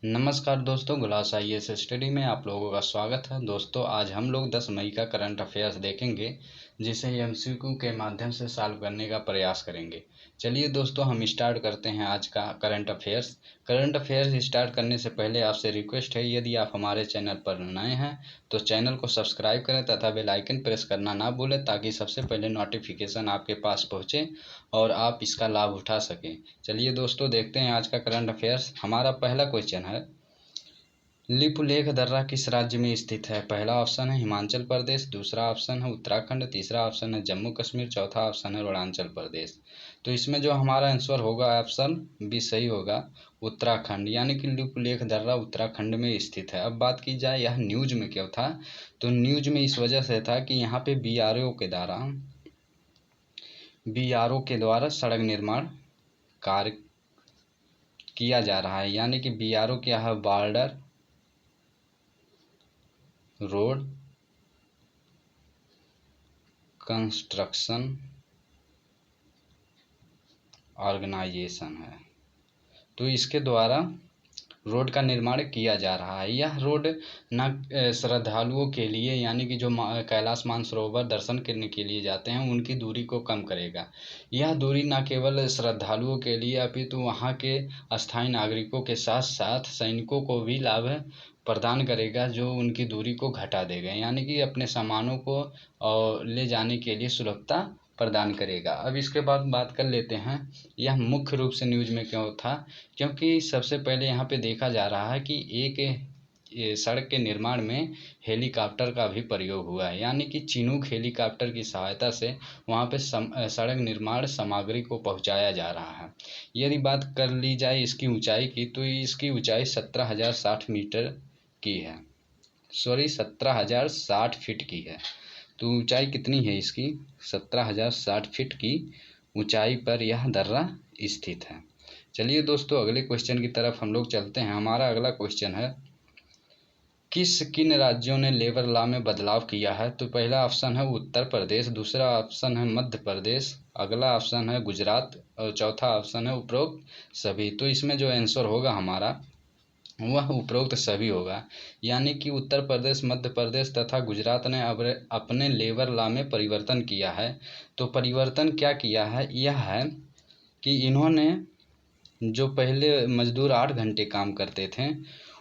नमस्कार दोस्तों, गुलास IAS study में आप लोगों का स्वागत है। दोस्तों, आज हम लोग 10 मई का करंट अफेयर्स देखेंगे, जिसे एमसीक्यू के माध्यम से सॉल्व करने का प्रयास करेंगे। चलिए दोस्तों, हम स्टार्ट करते हैं आज का current affairs. Current affairs start करने से पहले आपसे रिक्वेस्ट है, यदि आप हमारे चैनल पर नए हैं तो चैनल को सब्सक्राइब करें तथा बेल आइकन प्रेस करना ना भूलें, ताकि सबसे पहले नोटिफिकेशन आपके पास पहुँचे और आप इसका लाभ उठा सकें। चलिए दोस्तों, देखते हैं आज का करंट अफेयर्स। हमारा पहला क्वेश्चन है, लिपुलेख दर्रा किस राज्य में स्थित है? पहला ऑप्शन है हिमाचल प्रदेश, दूसरा ऑप्शन है उत्तराखंड, तीसरा ऑप्शन है जम्मू कश्मीर, चौथा ऑप्शन है अरुणाचल प्रदेश। तो इसमें जो हमारा आंसर होगा ऑप्शन बी सही होगा, उत्तराखंड। यानी कि लिपुलेख दर्रा उत्तराखंड में स्थित है। अब बात की जाए यह न्यूज में क्यों था, तो न्यूज में इस वजह से था कि यहाँ पे बीआरओ के द्वारा सड़क निर्माण कार्य किया जा रहा है। यानी कि बीआरओ क्या है? बॉर्डर रोड कंस्ट्रक्शन ऑर्गेनाइजेशन है। तो इसके द्वारा रोड का निर्माण किया जा रहा है। यह रोड न श्रद्धालुओं के लिए, यानी कि जो कैलाश मानसरोवर दर्शन करने के लिए जाते हैं, उनकी दूरी को कम करेगा। यह दूरी न केवल श्रद्धालुओं के लिए अपितु वहाँ के स्थायी नागरिकों के साथ साथ सैनिकों को भी लाभ प्रदान करेगा, जो उनकी दूरी को घटा देगा। यानी कि अपने सामानों को ले जाने के लिए सुलभता प्रदान करेगा। अब इसके बाद बात कर लेते हैं, यह मुख्य रूप से न्यूज में क्यों था, क्योंकि सबसे पहले यहाँ पे देखा जा रहा है कि एक सड़क के निर्माण में हेलीकॉप्टर का भी प्रयोग हुआ है। यानी कि चिनूक हेलीकॉप्टर की सहायता से वहाँ पे सड़क निर्माण सामग्री को पहुँचाया जा रहा है। यदि बात कर ली जाए इसकी ऊंचाई की, तो इसकी ऊंचाई 17,060 मीटर की है, 17,060 फीट की है। तो ऊंचाई कितनी है इसकी? 17,060 फीट की ऊंचाई पर यह दर्रा स्थित है। चलिए दोस्तों, अगले क्वेश्चन की तरफ हम लोग चलते हैं। हमारा अगला क्वेश्चन है, किन राज्यों ने लेबर लॉ में बदलाव किया है? तो पहला ऑप्शन है उत्तर प्रदेश, दूसरा ऑप्शन है मध्य प्रदेश, अगला ऑप्शन है गुजरात और चौथा ऑप्शन है उपरोक्त सभी। तो इसमें जो आंसर होगा हमारा वह उपरोक्त सभी होगा। यानी कि उत्तर प्रदेश, मध्य प्रदेश तथा गुजरात ने अब अपने लेबर लॉ में परिवर्तन किया है। तो परिवर्तन क्या किया है? यह है कि इन्होंने जो पहले मजदूर 8 घंटे काम करते थे,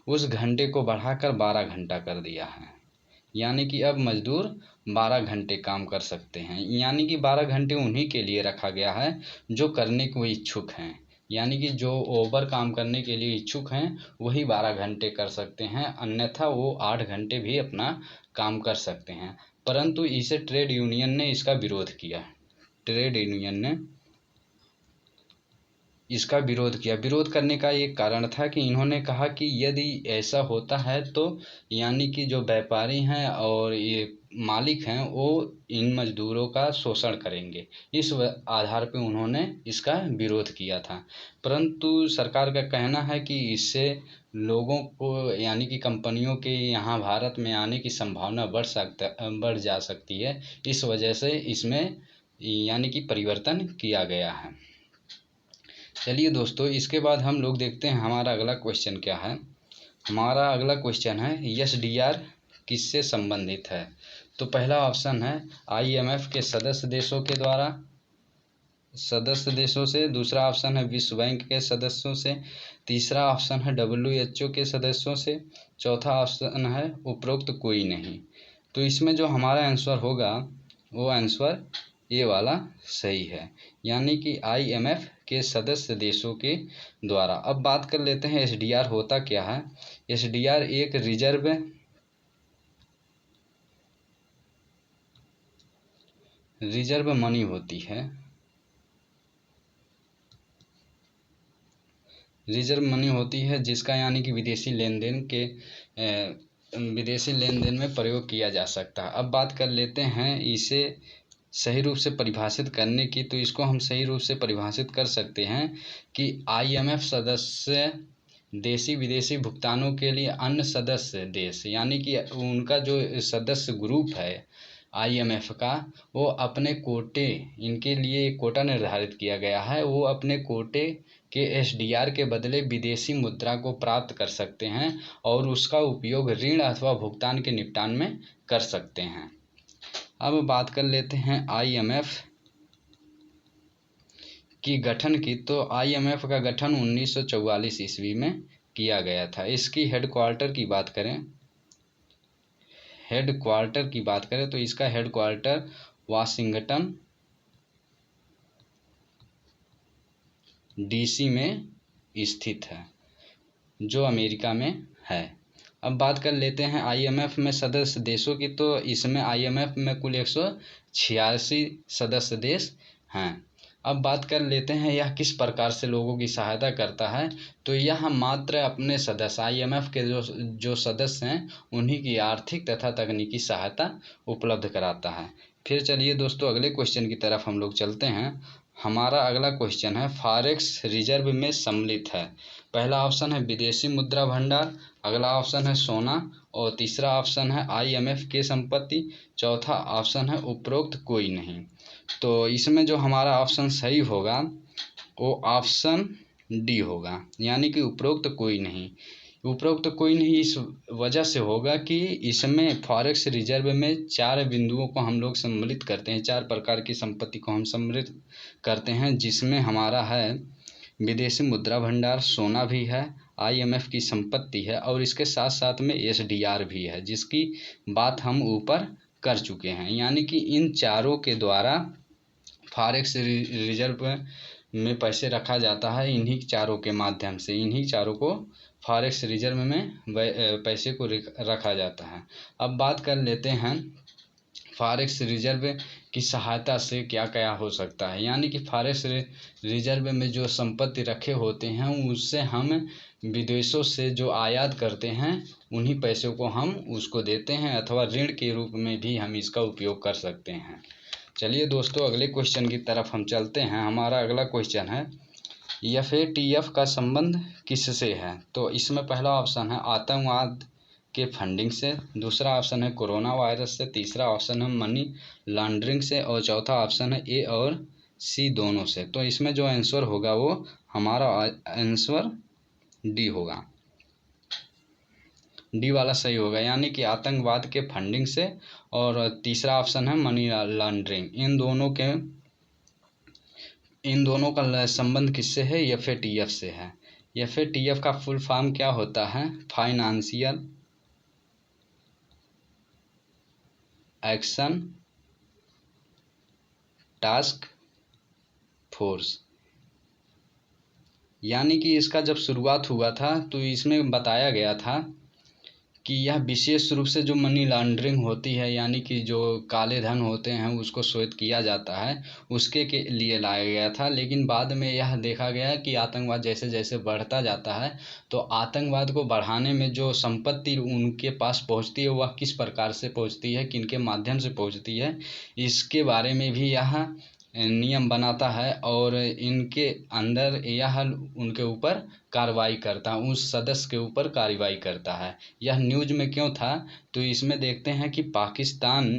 उस घंटे को बढ़ाकर 12 घंटा कर दिया है। यानी कि अब मजदूर 12 घंटे काम कर सकते हैं। यानी कि 12 घंटे उन्हीं के लिए रखा गया है जो करने को इच्छुक हैं। यानी कि जो ओवर काम करने के लिए इच्छुक हैं वही 12 घंटे कर सकते हैं, अन्यथा वो 8 घंटे भी अपना काम कर सकते हैं। परंतु इसे ट्रेड यूनियन ने इसका विरोध किया। ट्रेड यूनियन ने इसका विरोध किया। विरोध करने का एक कारण था कि इन्होंने कहा कि यदि ऐसा होता है तो यानी कि जो व्यापारी हैं और ये मालिक हैं वो इन मजदूरों का शोषण करेंगे। इस आधार पे उन्होंने इसका विरोध किया था। परंतु सरकार का कहना है कि इससे लोगों को, यानी कि कंपनियों के यहाँ भारत में आने की संभावना बढ़ जा सकती है। इस वजह से इसमें यानी कि परिवर्तन किया गया है। चलिए दोस्तों, इसके बाद हम लोग देखते हैं हमारा अगला क्वेश्चन क्या है। हमारा अगला क्वेश्चन है, एसडीआर किससे संबंधित है? तो पहला ऑप्शन है आईएमएफ के सदस्य देशों से, दूसरा ऑप्शन है विश्व बैंक के सदस्यों से, तीसरा ऑप्शन है डब्ल्यूएचओ के सदस्यों से, चौथा ऑप्शन है उपरोक्त कोई नहीं। तो इसमें जो हमारा आंसर होगा वो आंसर ये वाला सही है, यानी कि आईएमएफ के सदस्य देशों के द्वारा। अब बात कर लेते हैं एसडीआर होता क्या है। एसडीआर एक रिजर्व मनी होती है। रिजर्व मनी होती है जिसका यानी कि विदेशी लेन देन में प्रयोग किया जा सकता है। अब बात कर लेते हैं इसे सही रूप से परिभाषित करने की। तो इसको हम सही रूप से परिभाषित कर सकते हैं कि आईएमएफ सदस्य देशी विदेशी भुगतानों के लिए अन्य सदस्य देश, यानी कि उनका जो सदस्य ग्रुप है आईएमएफ का, वो अपने कोटे, इनके लिए एक कोटा निर्धारित किया गया है, वो अपने कोटे के एसडीआर के बदले विदेशी मुद्रा को प्राप्त कर सकते हैं और उसका उपयोग ऋण अथवा भुगतान के निपटान में कर सकते हैं। अब बात कर लेते हैं आईएमएफ की गठन की। तो आईएमएफ का गठन 1944 ईस्वी में किया गया था। इसकी हेडक्वार्टर की बात करें तो इसका हेडक्वार्टर वाशिंगटन डीसी में स्थित है, जो अमेरिका में है। अब बात कर लेते हैं आईएमएफ में सदस्य देशों की। तो इसमें आईएमएफ में कुल 186 सदस्य देश हैं। अब बात कर लेते हैं यह किस प्रकार से लोगों की सहायता करता है। तो यह मात्र अपने सदस्य आईएमएफ के जो सदस्य हैं उन्हीं की आर्थिक तथा तकनीकी सहायता उपलब्ध कराता है। फिर चलिए दोस्तों अगले क्वेश्चन की तरफ हम लोग चलते हैं। हमारा अगला क्वेश्चन है फॉरेक्स रिजर्व में सम्मिलित है। पहला ऑप्शन है विदेशी मुद्रा भंडार, अगला ऑप्शन है सोना और तीसरा ऑप्शन है आईएमएफ की संपत्ति, चौथा ऑप्शन है उपरोक्त कोई नहीं। तो इसमें जो हमारा ऑप्शन सही होगा वो ऑप्शन डी होगा, यानी कि उपरोक्त कोई नहीं। उपरोक्त कोई नहीं इस वजह से होगा कि इसमें फॉरेक्स रिजर्व में 4 बिंदुओं को हम लोग सम्मिलित करते हैं, 4 प्रकार की संपत्ति को हम सम्मिलित करते हैं, जिसमें हमारा है विदेशी मुद्रा भंडार, सोना भी है, आईएमएफ की संपत्ति है और इसके साथ साथ में एसडीआर भी है, जिसकी बात हम ऊपर कर चुके हैं। यानी कि इन चारों के द्वारा फॉरेक्स रिजर्व में पैसे रखा जाता है। इन्हीं चारों के माध्यम से, इन्हीं चारों को फॉरेक्स रिजर्व में पैसे को रखा जाता है। अब बात कर लेते हैं फॉरेक्स रिजर्व की सहायता से क्या क्या हो सकता है। यानी कि फॉरेक्स रिजर्व में जो संपत्ति रखे होते हैं उससे हम विदेशों से जो आयात करते हैं उन्हीं पैसों को हम उसको देते हैं, अथवा ऋण के रूप में भी हम इसका उपयोग कर सकते हैं। चलिए दोस्तों अगले क्वेश्चन की तरफ हम चलते हैं। हमारा अगला क्वेश्चन है एफएटीएफ का संबंध किससे है। तो इसमें पहला ऑप्शन है आतंकवाद के फंडिंग से, दूसरा ऑप्शन है कोरोना वायरस से, तीसरा ऑप्शन है मनी लॉन्ड्रिंग से और चौथा ऑप्शन है ए और सी दोनों से। तो इसमें जो आंसर होगा वो हमारा आंसर डी होगा, डी वाला सही होगा, यानी कि आतंकवाद के फंडिंग से। और तीसरा ऑप्शन है मनी लॉन्ड्रिंग। इन दोनों का संबंध किससे है, एफएटीएफ से है। एफएटीएफ का फुल फॉर्म क्या होता है, फाइनेंशियल एक्शन टास्क फोर्स। यानी कि इसका जब शुरुआत हुआ था तो इसमें बताया गया था कि यह विशेष रूप से जो मनी लॉन्ड्रिंग होती है, यानी कि जो काले धन होते हैं उसको श्वेत किया जाता है, उसके के लिए लाया गया था। लेकिन बाद में यह देखा गया कि आतंकवाद जैसे जैसे बढ़ता जाता है तो आतंकवाद को बढ़ाने में जो संपत्ति उनके पास पहुंचती है वह किस प्रकार से पहुंचती है, किनके माध्यम से पहुंचती है, इसके बारे में भी यह नियम बनाता है और इनके अंदर यह उनके ऊपर कार्रवाई करता है, उस सदस्य के ऊपर कार्रवाई करता है। यह न्यूज़ में क्यों था, तो इसमें देखते हैं कि पाकिस्तान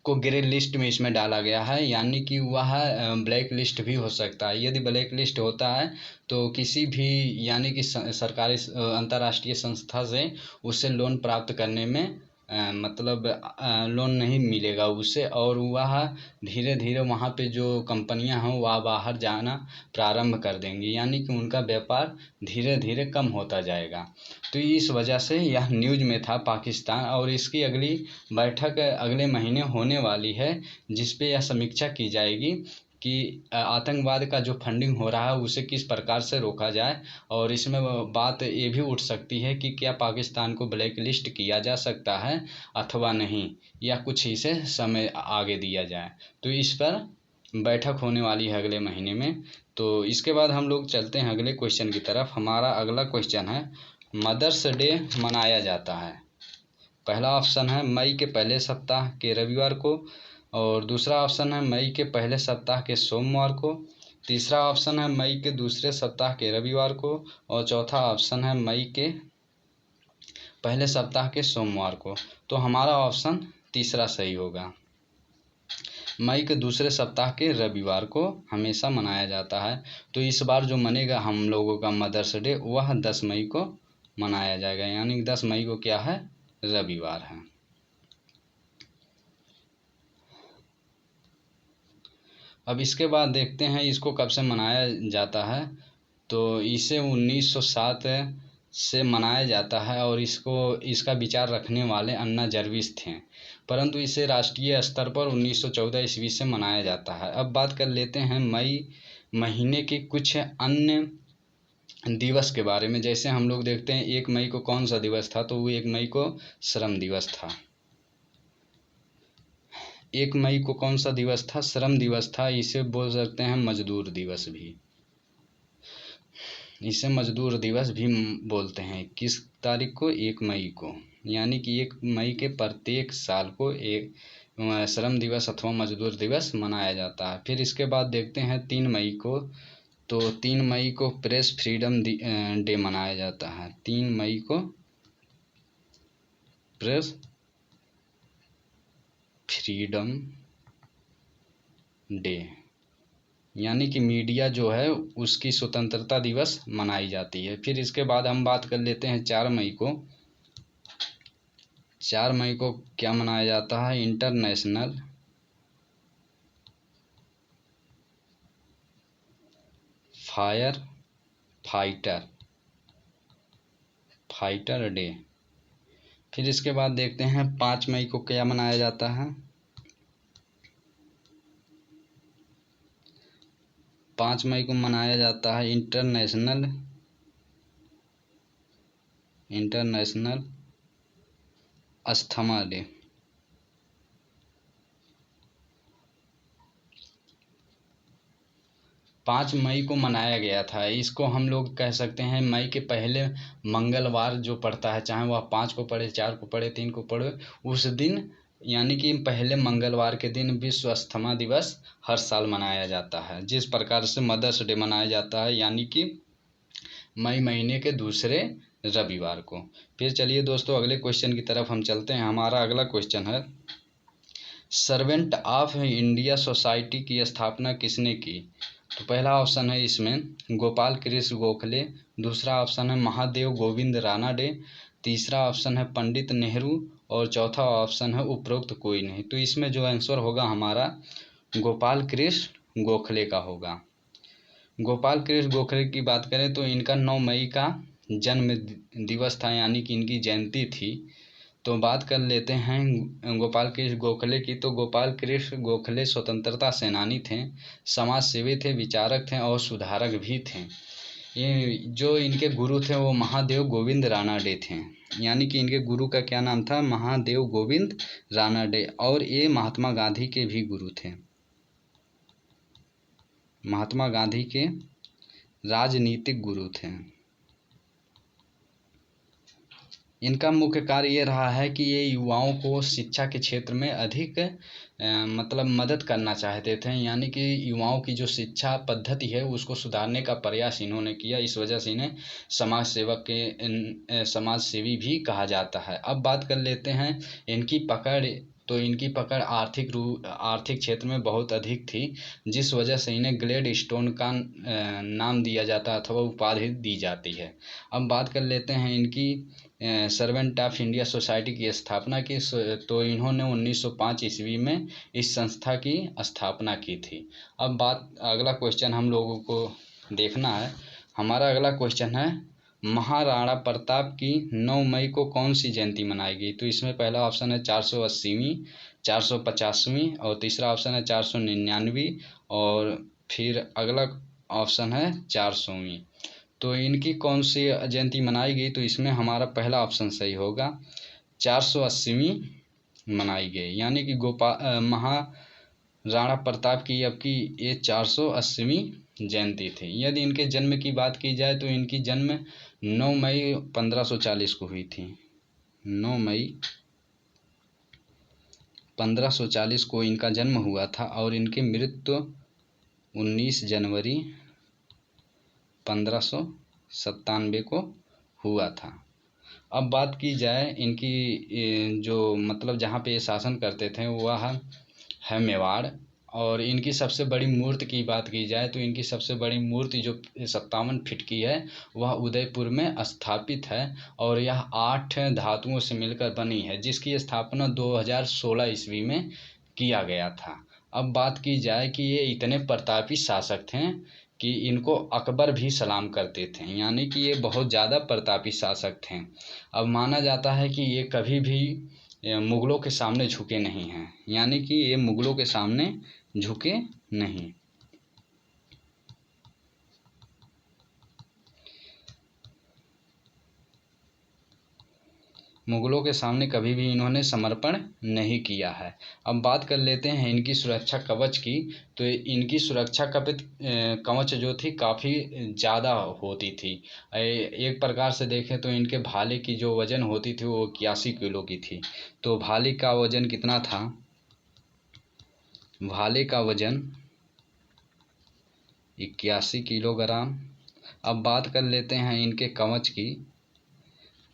को ग्रे लिस्ट में इसमें डाला गया है, यानी कि वह ब्लैक लिस्ट भी हो सकता है। यदि ब्लैक लिस्ट होता है तो किसी भी यानी कि सरकारी अंतर्राष्ट्रीय संस्था से उससे लोन प्राप्त करने में मतलब लोन नहीं मिलेगा उसे, और वह धीरे धीरे वहाँ पे जो कंपनियां हैं वह बाहर जाना प्रारंभ कर देंगी, यानी कि उनका व्यापार धीरे धीरे कम होता जाएगा। तो इस वजह से यह न्यूज़ में था पाकिस्तान। और इसकी अगली बैठक अगले महीने होने वाली है, जिस पे यह समीक्षा की जाएगी कि आतंकवाद का जो फंडिंग हो रहा है उसे किस प्रकार से रोका जाए। और इसमें बात ये भी उठ सकती है कि क्या पाकिस्तान को ब्लैक लिस्ट किया जा सकता है अथवा नहीं, या कुछ इसे समय आगे दिया जाए। तो इस पर बैठक होने वाली है अगले महीने में। तो इसके बाद हम लोग चलते हैं अगले क्वेश्चन की तरफ। हमारा अगला क्वेश्चन है मदर्स डे मनाया जाता है। पहला ऑप्शन है मई के पहले सप्ताह के रविवार को, और दूसरा ऑप्शन है मई के पहले सप्ताह के सोमवार को, तीसरा ऑप्शन है मई के दूसरे सप्ताह के रविवार को और चौथा ऑप्शन है मई के पहले सप्ताह के सोमवार को। तो हमारा ऑप्शन तीसरा सही होगा, मई के दूसरे सप्ताह के रविवार को हमेशा मनाया जाता है। तो इस बार जो मनेगा हम लोगों का मदर्स डे वह 10 मई को मनाया जाएगा, यानी 10 मई को क्या है, रविवार है। अब इसके बाद देखते हैं इसको कब से मनाया जाता है। तो इसे 1907 से मनाया जाता है और इसका विचार रखने वाले अन्ना जर्विस थे, परंतु इसे राष्ट्रीय स्तर पर 1914 ईस्वी से मनाया जाता है। अब बात कर लेते हैं मई महीने के कुछ अन्य दिवस के बारे में। जैसे हम लोग देखते हैं 1 मई को कौन सा दिवस था, तो वो 1 मई को श्रम दिवस था। 1 मई को कौन सा दिवस था, श्रम दिवस था। इसे बोल सकते हैं मजदूर दिवस भी, इसे मजदूर दिवस भी बोलते हैं। किस तारीख को, 1 मई को, यानी कि 1 मई के प्रत्येक साल को एक श्रम दिवस अथवा मजदूर दिवस मनाया जाता है। फिर इसके बाद देखते हैं 3 मई को, तो 3 मई को प्रेस फ्रीडम डे मनाया जाता है। 3 मई को प्रेस फ्रीडम डे, यानी कि मीडिया जो है उसकी स्वतंत्रता दिवस मनाई जाती है। फिर इसके बाद हम बात कर लेते हैं 4 मई को। 4 मई को क्या मनाया जाता है, इंटरनेशनल फायर फाइटर डे। फिर इसके बाद देखते हैं 5 मई को क्या मनाया जाता है। 5 मई को मनाया जाता है इंटरनेशनल अस्थमा डे। 5 मई को मनाया गया था। इसको हम लोग कह सकते हैं मई के पहले मंगलवार जो पड़ता है, चाहे वह 5 को पड़े, 4 को पड़े, 3 को पड़े, उस दिन यानी कि पहले मंगलवार के दिन विश्व अस्थमा दिवस हर साल मनाया जाता है। जिस प्रकार से मदर्स डे मनाया जाता है, यानी कि मई महीने के दूसरे रविवार को। फिर चलिए दोस्तों अगले क्वेश्चन की तरफ हम चलते हैं। हमारा अगला क्वेश्चन है, सर्वेंट ऑफ इंडिया सोसाइटी की स्थापना किसने की। तो पहला ऑप्शन है इसमें गोपाल कृष्ण गोखले, दूसरा ऑप्शन है महादेव गोविंद रानाडे, तीसरा ऑप्शन है पंडित नेहरू और चौथा ऑप्शन है उपरोक्त कोई नहीं। तो इसमें जो आंसर होगा हमारा गोपाल कृष्ण गोखले का होगा। गोपाल कृष्ण गोखले की बात करें तो इनका 9 मई का जन्म दिवस था, यानी कि इनकी जयंती थी। तो बात कर लेते हैं गोपाल कृष्ण गोखले की। तो गोपाल कृष्ण गोखले स्वतंत्रता सेनानी थे, समाज सेवी थे, विचारक थे और सुधारक भी थे। ये जो इनके गुरु थे वो महादेव गोविंद रानाडे थे, यानी कि इनके गुरु का क्या नाम था, महादेव गोविंद रानाडे। और ये महात्मा गांधी के भी गुरु थे, महात्मा गांधी के राजनीतिक गुरु थे। इनका मुख्य कार्य ये रहा है कि ये युवाओं को शिक्षा के क्षेत्र में अधिक मतलब मदद करना चाहते थे, यानी कि युवाओं की जो शिक्षा पद्धति है उसको सुधारने का प्रयास इन्होंने किया। इस वजह से इन्हें समाज सेवक के समाज सेवी भी कहा जाता है। अब बात कर लेते हैं इनकी पकड़। तो इनकी पकड़ आर्थिक क्षेत्र में बहुत अधिक थी, जिस वजह से इन्हें ग्लेड स्टोन का नाम दिया जाता है अथवा उपाधि दी जाती है। अब बात कर लेते हैं इनकी सर्वेंट ऑफ इंडिया सोसाइटी की स्थापना की। तो इन्होंने 1905 ईस्वी में इस संस्था की स्थापना की थी। अब अगला क्वेश्चन हम लोगों को देखना है। हमारा अगला क्वेश्चन है, महाराणा प्रताप की 9 मई को कौन सी जयंती मनाई गई। तो इसमें पहला ऑप्शन है 480वीं, 450वीं और तीसरा ऑप्शन है 499वीं और फिर अगला ऑप्शन है 400वीं। तो इनकी कौन सी जयंती मनाई गई। तो इसमें हमारा पहला ऑप्शन सही होगा, 480वीं मनाई गई, यानी कि महाराणा प्रताप की अब की ये 480वीं जयंती थी। यदि इनके जन्म की बात की जाए तो इनकी जन्म 9 मई 1540 को हुई थी। 9 मई 1540 को इनका जन्म हुआ था और इनकी मृत्यु 19 जनवरी 1597 को हुआ था। अब बात की जाए इनकी जो मतलब जहाँ पे ये शासन करते थे वह है मेवाड़। और इनकी सबसे बड़ी मूर्ति की बात की जाए तो इनकी सबसे बड़ी मूर्ति जो 57 फीट की है वह उदयपुर में स्थापित है और यह 8 धातुओं से मिलकर बनी है, जिसकी स्थापना 2016 ईस्वी में किया गया था। अब बात की जाए कि ये इतने प्रतापी शासक थे कि इनको अकबर भी सलाम करते थे, यानी कि ये बहुत ज़्यादा प्रतापी शासक थे। अब माना जाता है कि ये कभी भी मुग़लों के सामने झुके नहीं हैं, यानी कि ये मुग़लों के सामने झुके नहीं। मुग़लों के सामने कभी भी इन्होंने समर्पण नहीं किया है। अब बात कर लेते हैं इनकी सुरक्षा कवच की। तो इनकी सुरक्षा कवच जो थी काफ़ी ज़्यादा होती थी। एक प्रकार से देखें तो इनके भाले की जो वज़न होती थी वो 81 किलो की थी। तो भाले का वज़न कितना था? भाले का वज़न 81 किलोग्राम। अब बात कर लेते हैं इनके कवच की।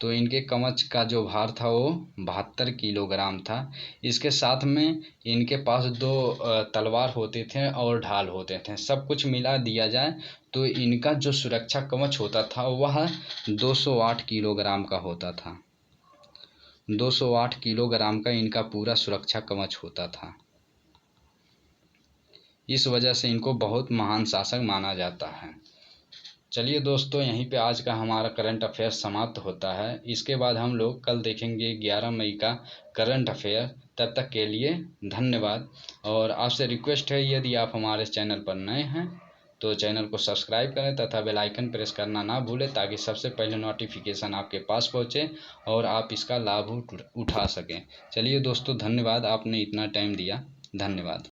तो इनके कवच का जो भार था वो 72 किलोग्राम था। इसके साथ में इनके पास 2 तलवार होते थे और ढाल होते थे। सब कुछ मिला दिया जाए तो इनका जो सुरक्षा कवच होता था वह 208 किलोग्राम का होता था। 208 किलोग्राम का इनका पूरा सुरक्षा कवच होता था। इस वजह से इनको बहुत महान शासक माना जाता है। चलिए दोस्तों, यहीं पे आज का हमारा करंट अफेयर समाप्त होता है। इसके बाद हम लोग कल देखेंगे 11 मई का करंट अफेयर। तब तक के लिए धन्यवाद। और आपसे रिक्वेस्ट है, यदि आप हमारे चैनल पर नए हैं तो चैनल को सब्सक्राइब करें तथा बेल आइकन प्रेस करना ना भूलें, ताकि सबसे पहले नोटिफिकेशन आपके पास पहुंचे और आप इसका लाभ उठा सकें। चलिए दोस्तों, धन्यवाद, आपने इतना टाइम दिया। धन्यवाद।